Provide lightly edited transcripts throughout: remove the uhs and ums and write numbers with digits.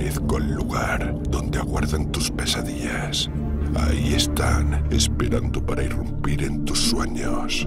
Pertenezco al lugar donde aguardan tus pesadillas. Ahí están, esperando para irrumpir en tus sueños.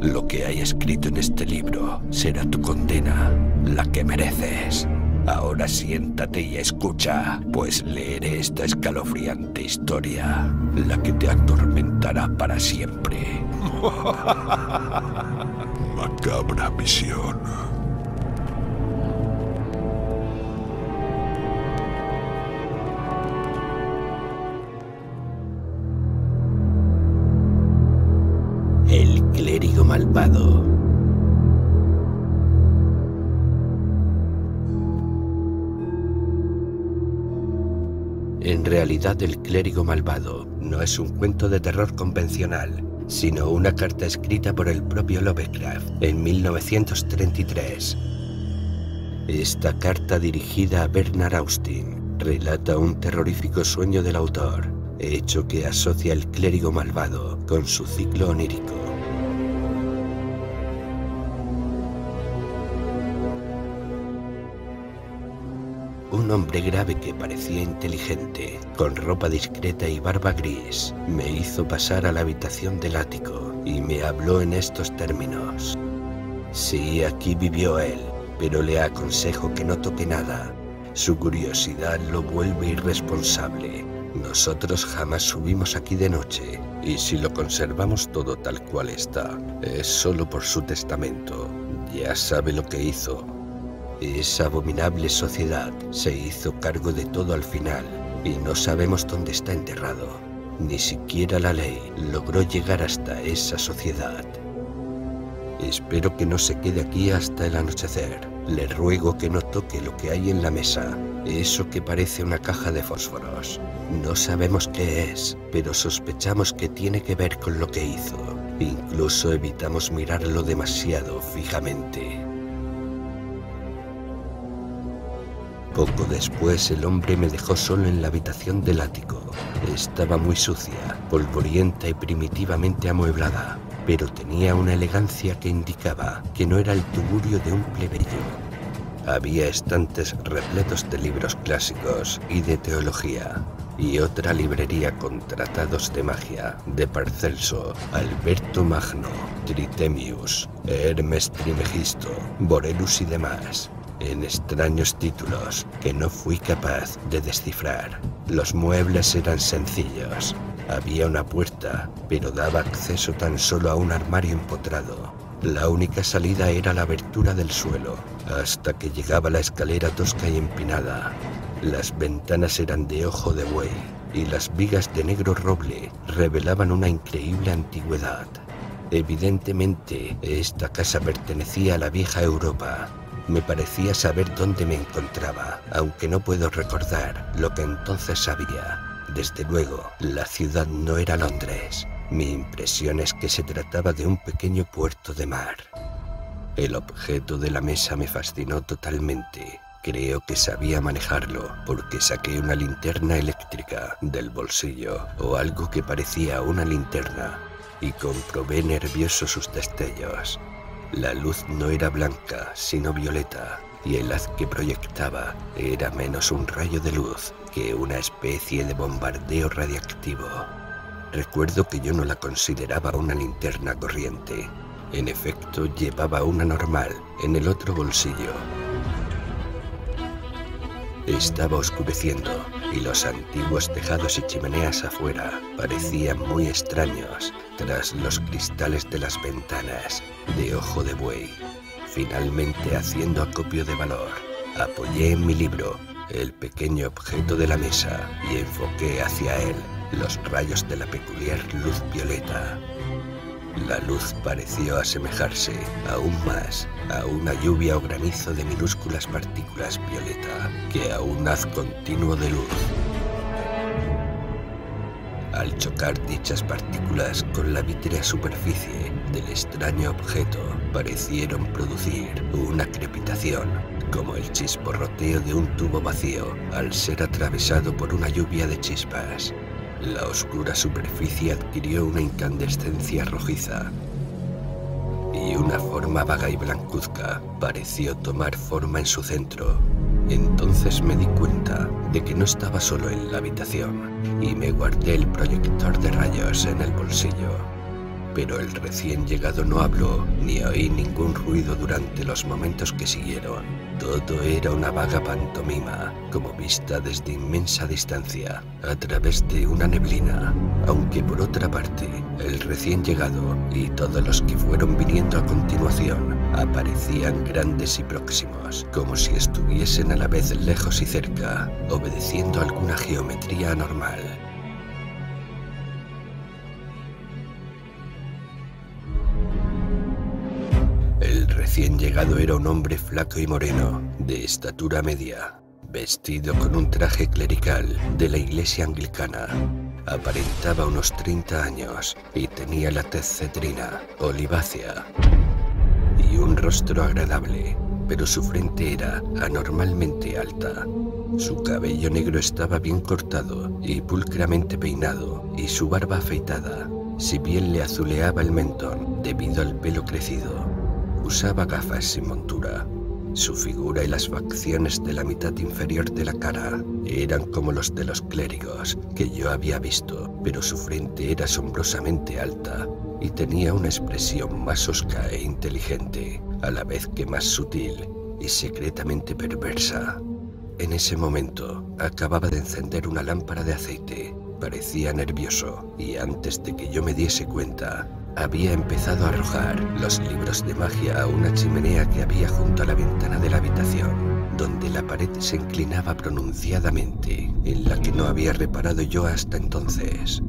Lo que hay escrito en este libro será tu condena, la que mereces. Ahora siéntate y escucha, pues leeré esta escalofriante historia, la que te atormentará para siempre. Macabra visión. El clérigo malvado. En realidad, El clérigo malvado no es un cuento de terror convencional, sino una carta escrita por el propio Lovecraft en 1933. Esta carta, dirigida a Bernard Austin, relata un terrorífico sueño del autor, hecho que asocia el clérigo malvado con su ciclo onírico. Un hombre grave que parecía inteligente, con ropa discreta y barba gris, me hizo pasar a la habitación del ático y me habló en estos términos. Sí, aquí vivió él, pero le aconsejo que no toque nada. Su curiosidad lo vuelve irresponsable. Nosotros jamás subimos aquí de noche, y si lo conservamos todo tal cual está, es solo por su testamento. Ya sabe lo que hizo. Esa abominable sociedad se hizo cargo de todo al final, y no sabemos dónde está enterrado. Ni siquiera la ley logró llegar hasta esa sociedad. Espero que no se quede aquí hasta el anochecer. Le ruego que no toque lo que hay en la mesa, eso que parece una caja de fósforos. No sabemos qué es, pero sospechamos que tiene que ver con lo que hizo. Incluso evitamos mirarlo demasiado fijamente. Poco después el hombre me dejó solo en la habitación del ático. Estaba muy sucia, polvorienta y primitivamente amueblada, pero tenía una elegancia que indicaba que no era el tugurio de un plebeyo. Había estantes repletos de libros clásicos y de teología, y otra librería con tratados de magia de Paracelso, Alberto Magno, Tritemius, Hermes Trismegisto, Borellus y demás, en extraños títulos que no fui capaz de descifrar. Los muebles eran sencillos. Había una puerta, pero daba acceso tan solo a un armario empotrado. La única salida era la abertura del suelo, hasta que llegaba la escalera tosca y empinada. Las ventanas eran de ojo de buey, y las vigas de negro roble revelaban una increíble antigüedad. Evidentemente, esta casa pertenecía a la vieja Europa. Me parecía saber dónde me encontraba, aunque no puedo recordar lo que entonces sabía. Desde luego, la ciudad no era Londres. Mi impresión es que se trataba de un pequeño puerto de mar. El objeto de la mesa me fascinó totalmente. Creo que sabía manejarlo, porque saqué una linterna eléctrica del bolsillo, o algo que parecía una linterna, y comprobé nervioso sus destellos. La luz no era blanca, sino violeta, y el haz que proyectaba era menos un rayo de luz que una especie de bombardeo radiactivo. Recuerdo que yo no la consideraba una linterna corriente. En efecto, llevaba una normal en el otro bolsillo. Estaba oscureciendo y los antiguos tejados y chimeneas afuera parecían muy extraños tras los cristales de las ventanas de ojo de buey. Finalmente, haciendo acopio de valor, apoyé en mi libro el pequeño objeto de la mesa y enfoqué hacia él los rayos de la peculiar luz violeta. La luz pareció asemejarse aún más a una lluvia o granizo de minúsculas partículas violeta que a un haz continuo de luz. Al chocar dichas partículas con la vítrea superficie del extraño objeto, parecieron producir una crepitación, como el chisporroteo de un tubo vacío al ser atravesado por una lluvia de chispas. La oscura superficie adquirió una incandescencia rojiza, y una forma vaga y blancuzca pareció tomar forma en su centro. Entonces me di cuenta de que no estaba solo en la habitación y me guardé el proyector de rayos en el bolsillo. Pero el recién llegado no habló ni oí ningún ruido durante los momentos que siguieron. Todo era una vaga pantomima, como vista desde inmensa distancia, a través de una neblina. Aunque por otra parte, el recién llegado y todos los que fueron viniendo a continuación aparecían grandes y próximos, como si estuviesen a la vez lejos y cerca, obedeciendo alguna geometría anormal. El recién llegado era un hombre flaco y moreno, de estatura media, vestido con un traje clerical de la iglesia anglicana. Aparentaba unos 30 años y tenía la tez cetrina, olivácea, y un rostro agradable, pero su frente era anormalmente alta. Su cabello negro estaba bien cortado y pulcramente peinado, y su barba afeitada, si bien le azuleaba el mentón debido al pelo crecido. Usaba gafas sin montura. Su figura y las facciones de la mitad inferior de la cara eran como los de los clérigos que yo había visto, pero su frente era asombrosamente alta y tenía una expresión más hosca e inteligente, a la vez que más sutil y secretamente perversa. En ese momento acababa de encender una lámpara de aceite. Parecía nervioso y antes de que yo me diese cuenta, había empezado a arrojar los libros de magia a una chimenea que había junto a la ventana de la habitación, donde la pared se inclinaba pronunciadamente, en la que no había reparado yo hasta entonces.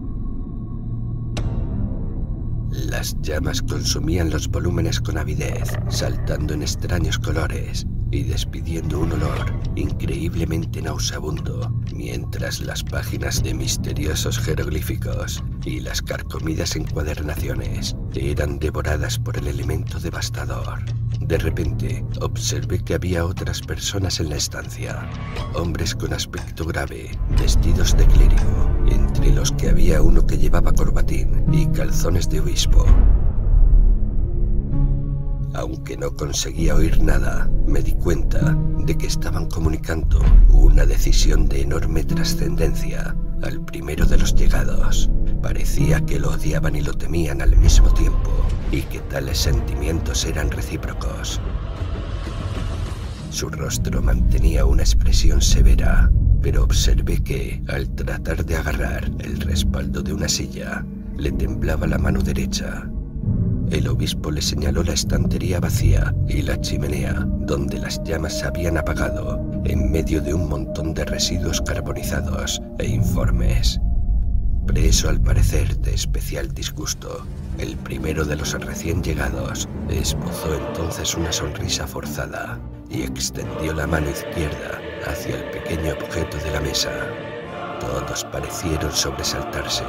Las llamas consumían los volúmenes con avidez, saltando en extraños colores y despidiendo un olor increíblemente nauseabundo, mientras las páginas de misteriosos jeroglíficos y las carcomidas encuadernaciones eran devoradas por el elemento devastador. De repente, observé que había otras personas en la estancia, hombres con aspecto grave, vestidos de clérigo, entre los que había uno que llevaba corbatín y calzones de obispo. Aunque no conseguía oír nada, me di cuenta de que estaban comunicando una decisión de enorme trascendencia al primero de los llegados. Parecía que lo odiaban y lo temían al mismo tiempo, y que tales sentimientos eran recíprocos. Su rostro mantenía una expresión severa, pero observé que, al tratar de agarrar el respaldo de una silla, le temblaba la mano derecha. El obispo le señaló la estantería vacía y la chimenea, donde las llamas se habían apagado, en medio de un montón de residuos carbonizados e informes. Preso al parecer de especial disgusto, el primero de los recién llegados esbozó entonces una sonrisa forzada y extendió la mano izquierda hacia el pequeño objeto de la mesa. Todos parecieron sobresaltarse.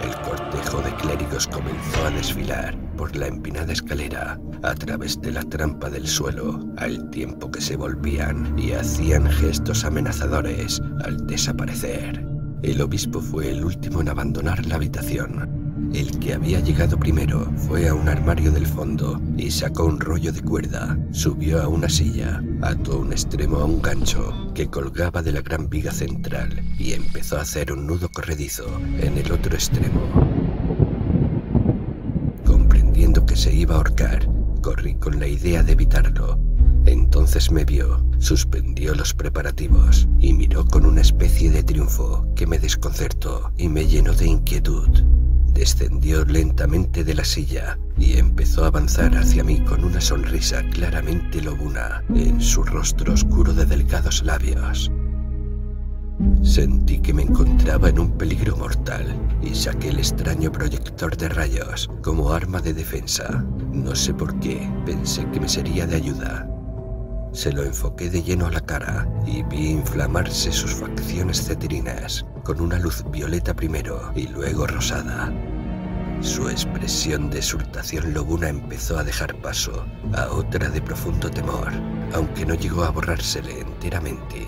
El cortejo de clérigos comenzó a desfilar por la empinada escalera a través de la trampa del suelo, al tiempo que se volvían y hacían gestos amenazadores al desaparecer. El obispo fue el último en abandonar la habitación. El que había llegado primero fue a un armario del fondo y sacó un rollo de cuerda, subió a una silla, ató un extremo a un gancho que colgaba de la gran viga central y empezó a hacer un nudo corredizo en el otro extremo. Comprendiendo que se iba a ahorcar, corrí con la idea de evitarlo. Entonces me vio, suspendió los preparativos y miró con una especie de triunfo que me desconcertó y me llenó de inquietud. Descendió lentamente de la silla y empezó a avanzar hacia mí con una sonrisa claramente lobuna en su rostro oscuro de delgados labios. Sentí que me encontraba en un peligro mortal y saqué el extraño proyector de rayos como arma de defensa. No sé por qué, pensé que me sería de ayuda. Se lo enfoqué de lleno a la cara y vi inflamarse sus facciones cetrinas con una luz violeta primero y luego rosada. Su expresión de exultación lobuna empezó a dejar paso a otra de profundo temor, aunque no llegó a borrársele enteramente.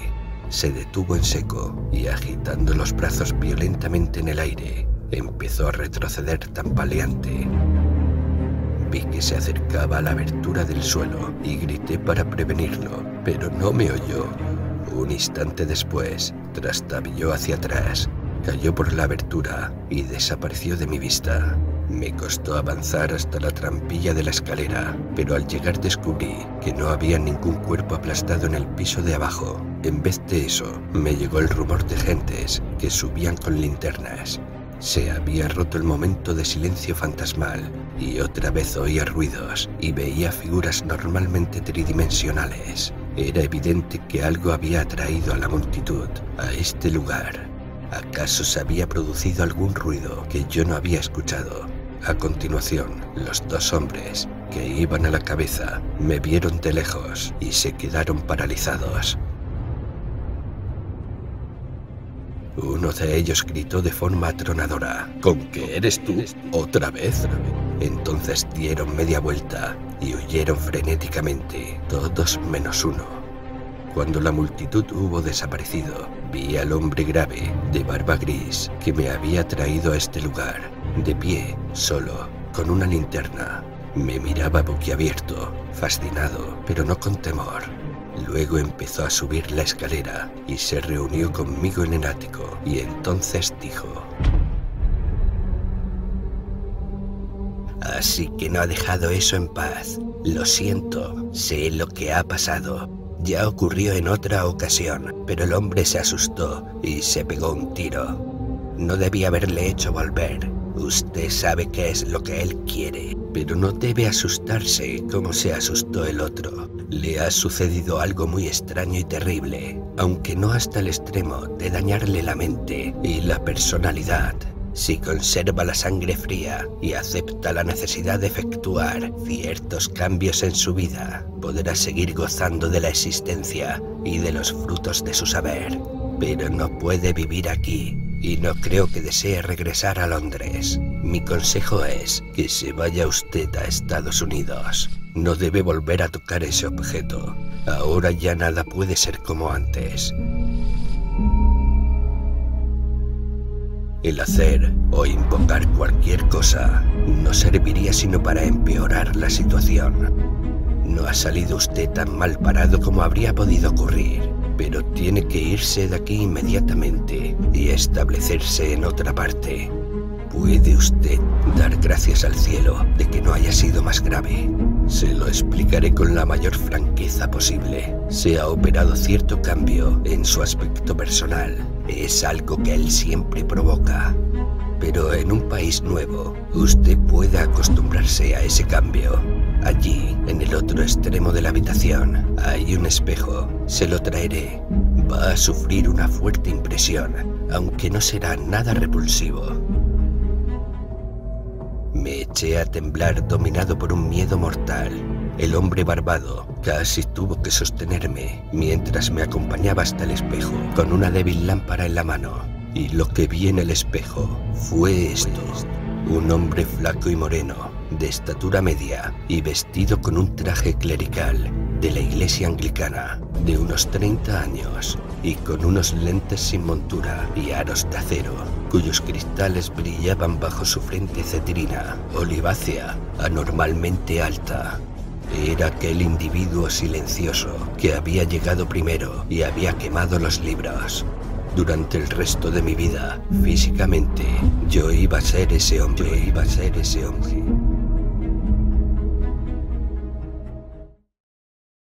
Se detuvo en seco y, agitando los brazos violentamente en el aire, empezó a retroceder tambaleante. Vi que se acercaba a la abertura del suelo y grité para prevenirlo, pero no me oyó. Un instante después, trastabilló hacia atrás, cayó por la abertura y desapareció de mi vista. Me costó avanzar hasta la trampilla de la escalera, pero al llegar descubrí que no había ningún cuerpo aplastado en el piso de abajo. En vez de eso, me llegó el rumor de gentes que subían con linternas. Se había roto el momento de silencio fantasmal y otra vez oía ruidos y veía figuras normalmente tridimensionales. Era evidente que algo había atraído a la multitud a este lugar. ¿Acaso se había producido algún ruido que yo no había escuchado? A continuación, los dos hombres que iban a la cabeza me vieron de lejos y se quedaron paralizados. Uno de ellos gritó de forma atronadora: ¿Con qué eres tú? ¿Otra vez? Entonces dieron media vuelta y huyeron frenéticamente, todos menos uno. Cuando la multitud hubo desaparecido, vi al hombre grave, de barba gris, que me había traído a este lugar, de pie, solo, con una linterna. Me miraba boquiabierto, fascinado, pero no con temor. Luego empezó a subir la escalera y se reunió conmigo en el ático, y entonces dijo: «Así que no ha dejado eso en paz. Lo siento, sé lo que ha pasado. Ya ocurrió en otra ocasión, pero el hombre se asustó y se pegó un tiro. No debía haberle hecho volver. Usted sabe qué es lo que él quiere, pero no debe asustarse como se asustó el otro. Le ha sucedido algo muy extraño y terrible, aunque no hasta el extremo de dañarle la mente y la personalidad. Si conserva la sangre fría y acepta la necesidad de efectuar ciertos cambios en su vida, podrá seguir gozando de la existencia y de los frutos de su saber. Pero no puede vivir aquí, y no creo que desee regresar a Londres. Mi consejo es que se vaya usted a Estados Unidos. No debe volver a tocar ese objeto. Ahora ya nada puede ser como antes. El hacer o invocar cualquier cosa no serviría sino para empeorar la situación. No ha salido usted tan mal parado como habría podido ocurrir, pero tiene que irse de aquí inmediatamente y establecerse en otra parte. ¿Puede usted dar gracias al cielo de que no haya sido más grave? Se lo explicaré con la mayor franqueza posible. Se ha operado cierto cambio en su aspecto personal. Es algo que él siempre provoca. Pero en un país nuevo, usted puede acostumbrarse a ese cambio. Allí, en el otro extremo de la habitación, hay un espejo. Se lo traeré. Va a sufrir una fuerte impresión, aunque no será nada repulsivo. Me eché a temblar dominado por un miedo mortal. El hombre barbado casi tuvo que sostenerme mientras me acompañaba hasta el espejo con una débil lámpara en la mano. Y lo que vi en el espejo fue esto: un hombre flaco y moreno, de estatura media y vestido con un traje clerical de la iglesia anglicana, de unos 30 años, y con unos lentes sin montura y aros de acero, cuyos cristales brillaban bajo su frente cetrina, olivácea, anormalmente alta. Era aquel individuo silencioso que había llegado primero y había quemado los libros. Durante el resto de mi vida, físicamente, yo iba a ser ese hombre.